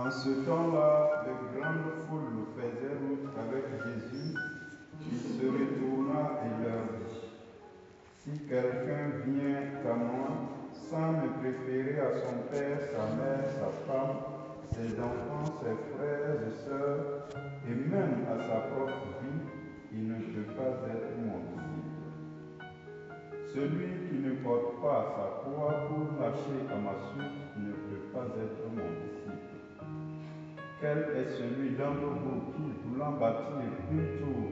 En ce temps-là, de grandes foules faisaient route avec Jésus, qui se retourna et leur dit: Si quelqu'un vient à moi, sans me préférer à son père, sa mère, sa femme, ses enfants, ses frères et sœurs, et même à sa propre vie, il ne peut pas être mon disciple. Celui qui ne porte pas sa croix pour marcher à ma suite ne peut pas être mon disciple. Quel est celui d'entre vous qui, voulant bâtir une tour,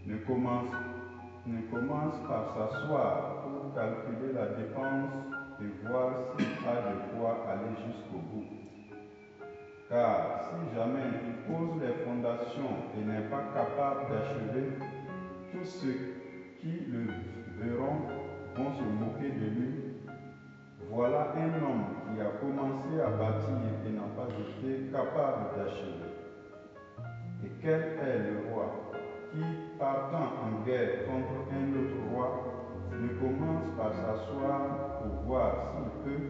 ne commence par s'asseoir pour calculer la dépense et voir s'il a de quoi aller jusqu'au bout? Car si jamais il pose les fondations et n'est pas capable d'achever, tous ceux qui le verront vont se moquer de lui. Voilà un homme qui a commencé à bâtir et n'a pas été capable d'achever. Et quel est le roi qui, partant en guerre contre un autre roi, ne commence par s'asseoir pour voir s'il peut,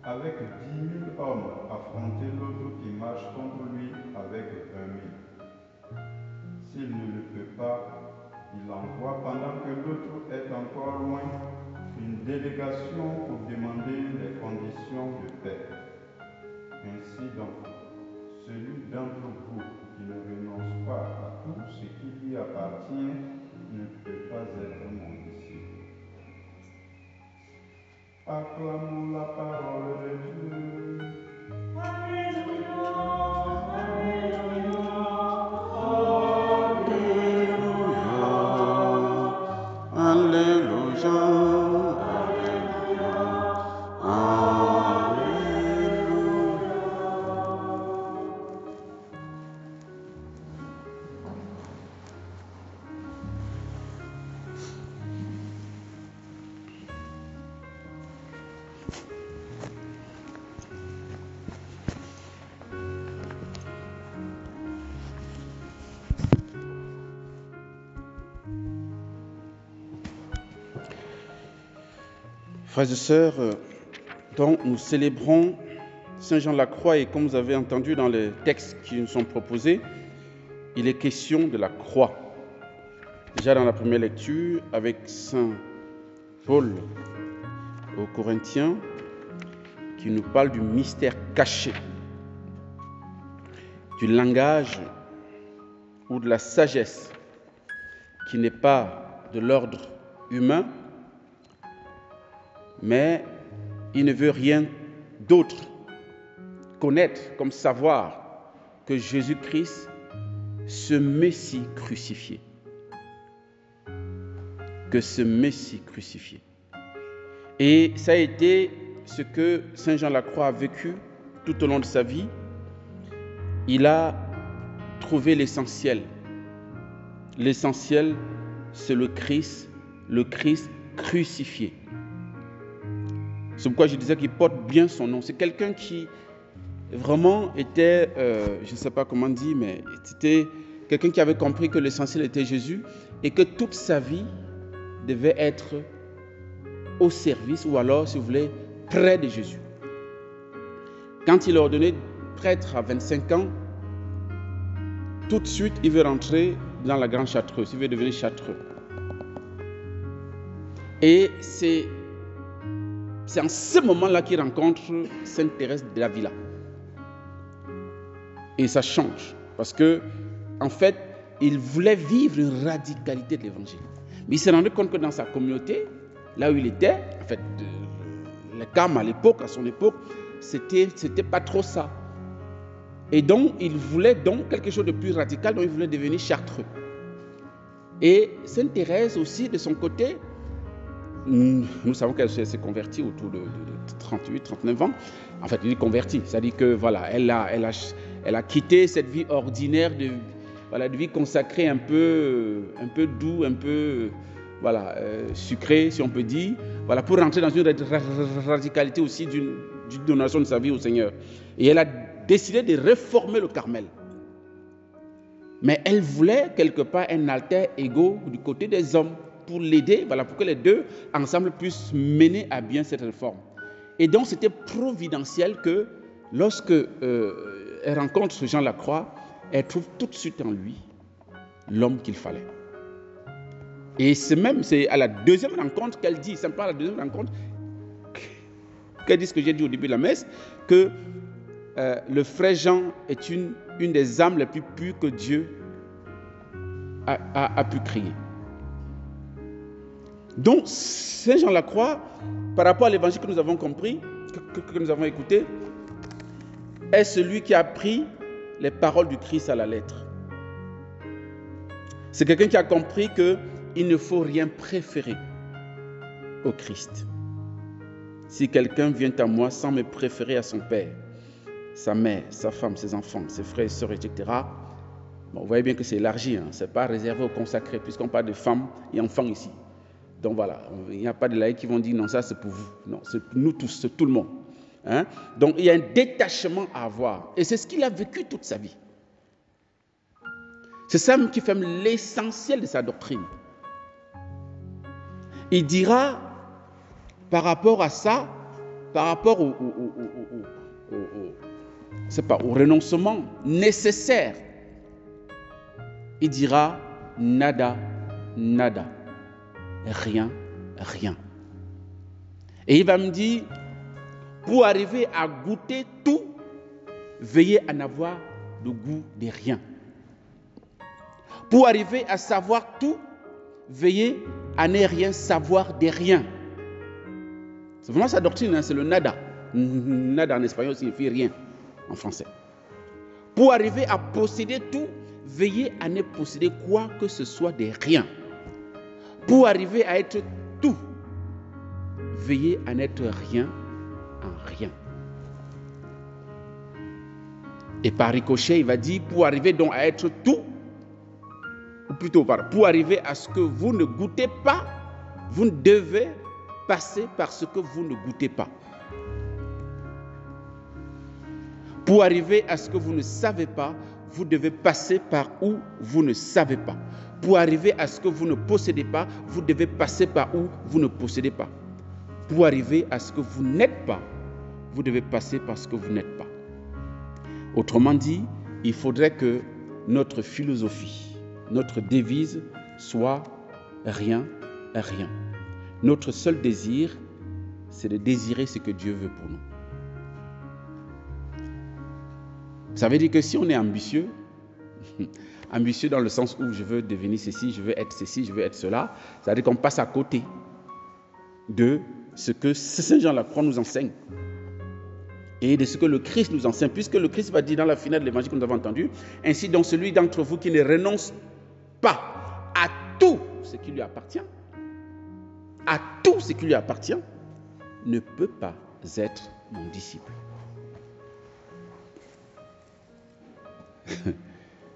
avec 10 000 hommes, affronter l'autre qui marche contre lui avec 20 000? S'il ne le peut pas, il envoie pendant que l'autre est encore loin une délégation pour demander les conditions de paix. Ainsi donc, celui d'entre vous qui ne renonce pas à tout ce qui lui appartient ne peut pas être mon disciple. Acclamons la parole de Dieu. Alléluia, Alléluia, Alléluia, Alléluia. Frères et sœurs, donc nous célébrons Saint Jean la Croix et comme vous avez entendu dans les textes qui nous sont proposés, il est question de la croix. Déjà dans la première lecture avec Saint Paul aux Corinthiens qui nous parle du mystère caché, du langage ou de la sagesse qui n'est pas de l'ordre humain, mais il ne veut rien d'autre connaître comme savoir que Jésus-Christ, ce Messie crucifié. Que ce Messie crucifié. Et ça a été ce que Saint Jean la Croix a vécu tout au long de sa vie. Il a trouvé l'essentiel. L'essentiel, c'est le Christ crucifié. C'est pourquoi je disais qu'il porte bien son nom. C'est quelqu'un qui vraiment était, je ne sais pas comment dire, mais c'était quelqu'un qui avait compris que l'essentiel était Jésus et que toute sa vie devait être au service ou alors, si vous voulez, près de Jésus. Quand il est ordonné prêtre à 25 ans, tout de suite, il veut rentrer dans la grande chartreuse, il veut devenir chartreux. Et c'est en ce moment-là qu'il rencontre Sainte Thérèse d'Avila. Et ça change. Parce que, en fait, il voulait vivre une radicalité de l'évangile. Mais il s'est rendu compte que dans sa communauté, là où il était, en fait, les Carmes à son époque, c'était pas trop ça. Et donc, il voulait donc quelque chose de plus radical, donc il voulait devenir chartreux. Et Sainte Thérèse aussi, de son côté, nous savons qu'elle s'est convertie autour de 38, 39 ans. En fait, elle est convertie, c'est-à-dire que voilà, elle a quitté cette vie ordinaire de vie consacrée un peu doux, un peu sucrée, si on peut dire, pour rentrer dans une radicalité aussi d'une donation de sa vie au Seigneur. Et elle a décidé de réformer le Carmel. Mais elle voulait quelque part un alter ego du côté des hommes pour l'aider, pour que les deux ensemble puissent mener à bien cette réforme. Et donc c'était providentiel que lorsque elle rencontre Jean Lacroix, elle trouve tout de suite en lui l'homme qu'il fallait. Et c'est à la deuxième rencontre qu'elle dit, simplement à la deuxième rencontre, qu'elle dit ce que j'ai dit au début de la messe, que le frère Jean est une des âmes les plus pures que Dieu a pu créer. Donc, Saint Jean Lacroix, par rapport à l'évangile que nous avons compris, que nous avons écouté, est celui qui a pris les paroles du Christ à la lettre. C'est quelqu'un qui a compris qu'il ne faut rien préférer au Christ. Si quelqu'un vient à moi sans me préférer à son père, sa mère, sa femme, ses enfants, ses frères et sœurs, etc., bon, vous voyez bien que c'est élargi, hein, ce n'est pas réservé aux consacrés, puisqu'on parle de femmes et enfants ici. Donc voilà, il n'y a pas de laïcs qui vont dire non, ça c'est pour vous. Non, c'est pour nous tous, c'est tout le monde. Hein? Donc il y a un détachement à avoir. Et c'est ce qu'il a vécu toute sa vie. C'est ça qui fait l'essentiel de sa doctrine. Il dira, par rapport à ça, par rapport au renoncement nécessaire, il dira nada, nada. Rien, rien. Et il va me dire, pour arriver à goûter tout, veillez à n'avoir le goût de rien. Pour arriver à savoir tout, veillez à ne rien savoir de rien. C'est vraiment sa doctrine, hein, c'est le nada. Nada en espagnol signifie rien en français. Pour arriver à posséder tout, veillez à ne posséder quoi que ce soit de rien. Pour arriver à être tout, veillez à n'être rien en rien. Et par ricochet, il va dire, pour arriver donc à être tout, ou plutôt pour arriver à ce que vous ne goûtez pas, vous ne devez passer par ce que vous ne goûtez pas. Pour arriver à ce que vous ne savez pas, vous devez passer par où vous ne savez pas. Pour arriver à ce que vous ne possédez pas, vous devez passer par où vous ne possédez pas. Pour arriver à ce que vous n'êtes pas, vous devez passer par ce que vous n'êtes pas. Autrement dit, il faudrait que notre philosophie, notre devise soit rien, rien. Notre seul désir, c'est de désirer ce que Dieu veut pour nous. Ça veut dire que si on est ambitieux, ambitieux dans le sens où je veux devenir ceci, je veux être ceci, je veux être cela, ça veut dire qu'on passe à côté de ce que Saint Jean Lacroix nous enseigne et de ce que le Christ nous enseigne, puisque le Christ va dire dans la finale de l'évangile que nous avons entendu, ainsi donc celui d'entre vous qui ne renonce pas à tout ce qui lui appartient, à tout ce qui lui appartient, ne peut pas être mon disciple.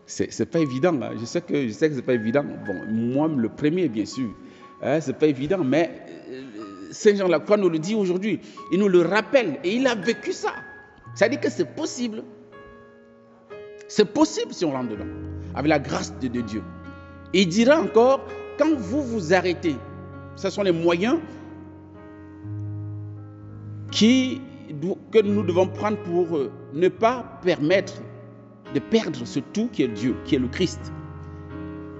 C'est pas évident, hein. Je sais que c'est pas évident. Bon, moi le premier bien sûr, hein, c'est pas évident, mais Saint Jean Lacroix nous le dit aujourd'hui. Il nous le rappelle et il a vécu ça. Ça dit que c'est possible. C'est possible si on rentre dedans, avec la grâce de Dieu. Et il dira encore, quand vous vous arrêtez, ce sont les moyens que nous devons prendre pour ne pas permettre de perdre ce tout qui est Dieu, qui est le Christ.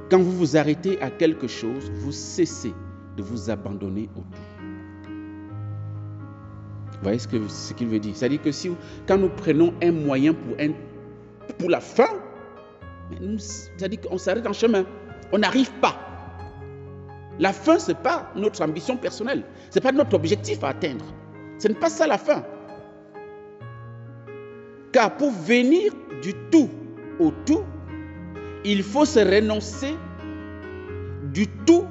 Quand vous vous arrêtez à quelque chose, vous cessez de vous abandonner au tout. Vous voyez ce qu'il veut dire? C'est-à-dire que quand nous prenons un moyen pour la fin, c'est-à-dire qu'on s'arrête en chemin. On n'arrive pas. La fin, ce n'est pas notre ambition personnelle. Ce n'est pas notre objectif à atteindre. Ce n'est pas ça la fin. Car pour venir du tout au tout, il faut se renoncer du tout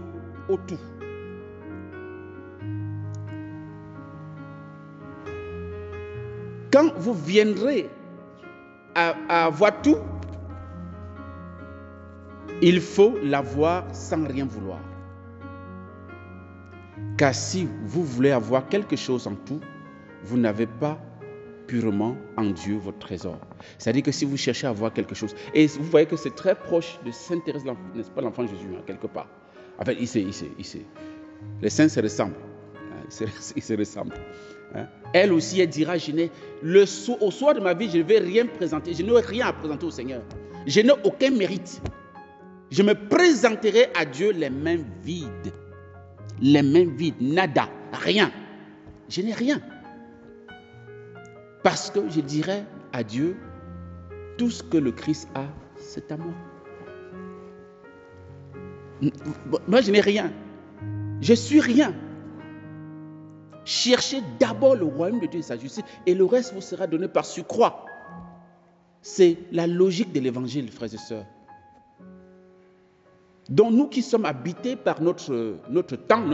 au tout. Quand vous viendrez à avoir tout, il faut l'avoir sans rien vouloir. Car si vous voulez avoir quelque chose en tout, vous n'avez pas purement en Dieu votre trésor. C'est-à-dire que si vous cherchez à avoir quelque chose, et vous voyez que c'est très proche de Saint Thérèse, n'est-ce pas, l'enfant Jésus, hein, quelque part. En fait, les saints se ressemblent. Ils se ressemblent. Hein. Elle aussi, elle dira, au soir de ma vie, je ne vais rien présenter. Je n'ai rien à présenter au Seigneur. Je n'ai aucun mérite. Je me présenterai à Dieu les mains vides. Les mains vides, nada, rien. Je n'ai rien. Parce que je dirai à Dieu, tout ce que le Christ a, c'est à moi. Moi, je n'ai rien. Je suis rien. Cherchez d'abord le royaume de Dieu et sa justice, et le reste vous sera donné par surcroît. C'est la logique de l'évangile, frères et sœurs. Donc nous qui sommes habités par notre temps,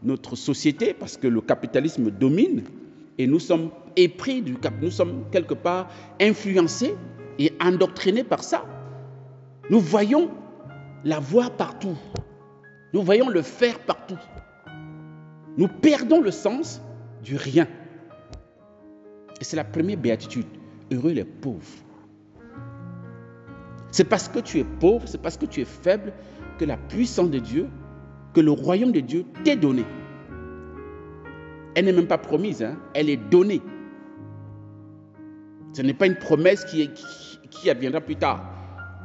notre société, parce que le capitalisme domine, et nous sommes épris du cap, nous sommes quelque part influencés et endoctrinés par ça. Nous voyons la voir partout. Nous voyons le faire partout. Nous perdons le sens du rien. Et c'est la première béatitude. Heureux les pauvres. C'est parce que tu es pauvre, c'est parce que tu es faible que la puissance de Dieu, que le royaume de Dieu t'est donné. Elle n'est même pas promise, hein? Elle est donnée. Ce n'est pas une promesse qui adviendra plus tard.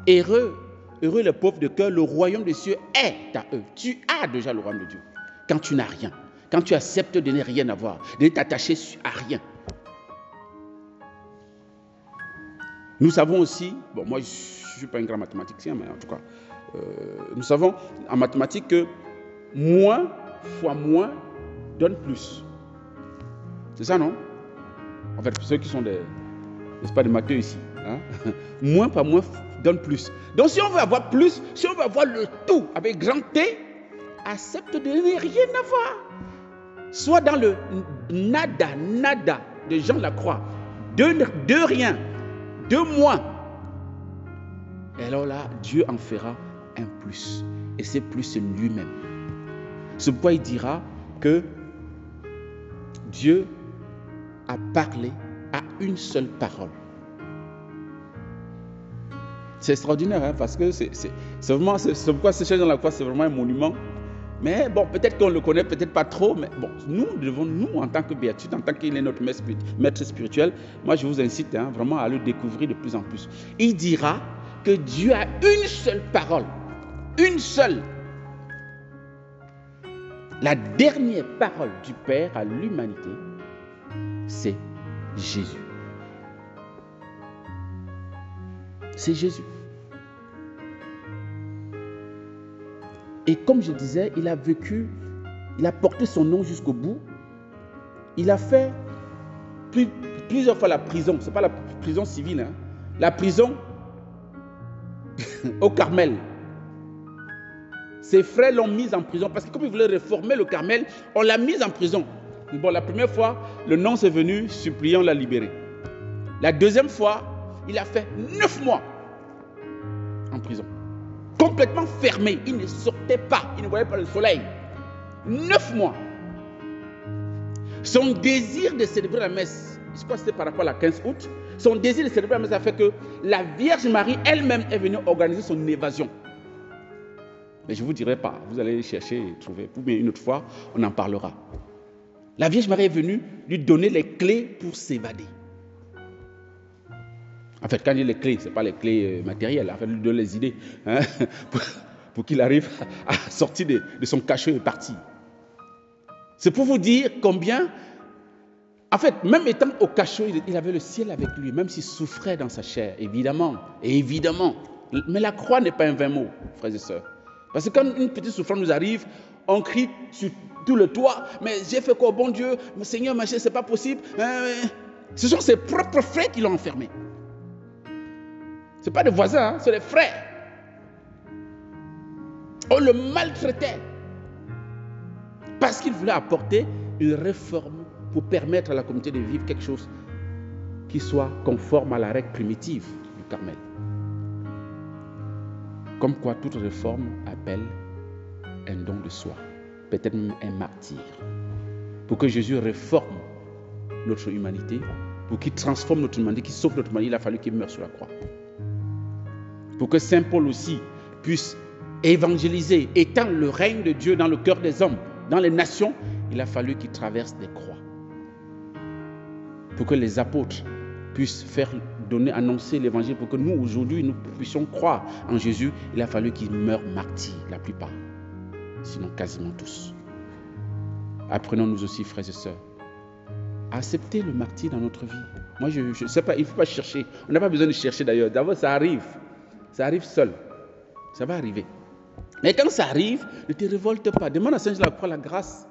Heureux les pauvres de cœur, le royaume des cieux est à eux. Tu as déjà le royaume de Dieu. Quand tu n'as rien, quand tu acceptes de ne rien avoir, de t'attacher à rien. Nous savons aussi, bon, moi je ne suis pas un grand mathématicien, mais en tout cas, nous savons en mathématiques que moins fois moins donne plus. C'est ça, non? En fait, ceux qui sont n'est-ce pas, des matheux ici. Hein? Moins par moins donne plus. Donc si on veut avoir plus, si on veut avoir le tout avec grand T, accepte de ne rien avoir. Soit dans le nada de Jean Lacroix, de rien, de moins. Et alors là, Dieu en fera un plus. Et c'est plus lui-même. C'est pourquoi il dira que Dieu a parlé à une seule parole. C'est extraordinaire, hein, parce que c'est pourquoi ce chef dans la croix, c'est vraiment un monument. Mais bon, peut-être qu'on le connaît, peut-être pas trop, mais bon, nous, en tant que béatitude, en tant qu'il est notre maître spirituel, moi je vous incite vraiment à le découvrir de plus en plus. Il dira que Dieu a une seule parole, une seule. La dernière parole du Père à l'humanité, c'est Jésus. C'est Jésus. Et comme je disais, il a vécu, il a porté son nom jusqu'au bout. Il a fait plusieurs fois la prison. Ce n'est pas la prison civile, hein. La prison au Carmel. Ses frères l'ont mis en prison parce que comme ils voulaient réformer le Carmel, on l'a mis en prison. Bon, la première fois, le nonce est venu, suppliant l'a libéré. La deuxième fois, il a fait 9 mois en prison. Complètement fermé, il ne sortait pas, il ne voyait pas le soleil. 9 mois. Son désir de célébrer la messe, je crois que c'était par rapport à la 15 août, son désir de célébrer la messe a fait que la Vierge Marie elle-même est venue organiser son évasion. Mais je ne vous dirai pas, vous allez chercher et trouver. Ou bien une autre fois, on en parlera. La Vierge Marie est venue lui donner les clés pour s'évader. En fait, quand il dit les clés, ce n'est pas les clés matérielles, en fait, il lui donne les idées pour qu'il arrive à sortir de son cachot et partir. C'est pour vous dire combien, en fait, même étant au cachot, il avait le ciel avec lui, même s'il souffrait dans sa chair, évidemment, et évidemment. Mais la croix n'est pas un vain mot, frères et sœurs. Parce que quand une petite souffrance nous arrive, on crie sur tout le toit, mais j'ai fait quoi, bon Dieu, mon Seigneur, machin, c'est pas possible. Ce sont ses propres frères qui l'ont enfermé. Ce n'est pas des voisins, c'est des frères. On le maltraitait. Parce qu'il voulait apporter une réforme pour permettre à la communauté de vivre quelque chose qui soit conforme à la règle primitive du Carmel. Comme quoi toute réforme appelle un don de soi, peut-être même un martyr. Pour que Jésus réforme notre humanité, pour qu'il transforme notre humanité, qu'il sauve notre humanité, il a fallu qu'il meure sur la croix. Pour que Saint Paul aussi puisse évangéliser, étendre le règne de Dieu dans le cœur des hommes, dans les nations, il a fallu qu'il traverse des croix. pour que les apôtres puissent annoncer l'évangile, pour que nous, aujourd'hui, nous puissions croire en Jésus. Il a fallu qu'ils meurent martyrs, la plupart. Sinon quasiment tous. Apprenons-nous aussi, frères et sœurs, à accepter le martyr dans notre vie. Moi, je ne sais pas, il ne faut pas chercher. On n'a pas besoin de chercher d'ailleurs. D'abord, ça arrive. Ça arrive seul. Ça va arriver. Mais quand ça arrive, ne te révolte pas. Demande à Saint Jean la grâce,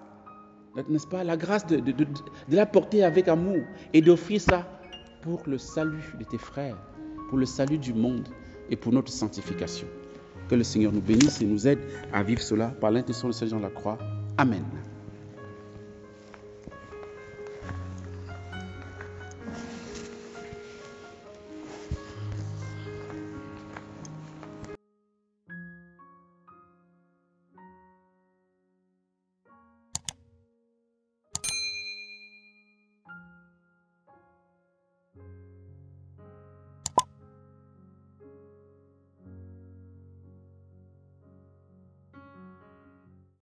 n'est-ce pas, la grâce de la porter avec amour et d'offrir ça pour le salut de tes frères, pour le salut du monde et pour notre sanctification. Que le Seigneur nous bénisse et nous aide à vivre cela par l'intention de Saint Jean la Croix. Amen.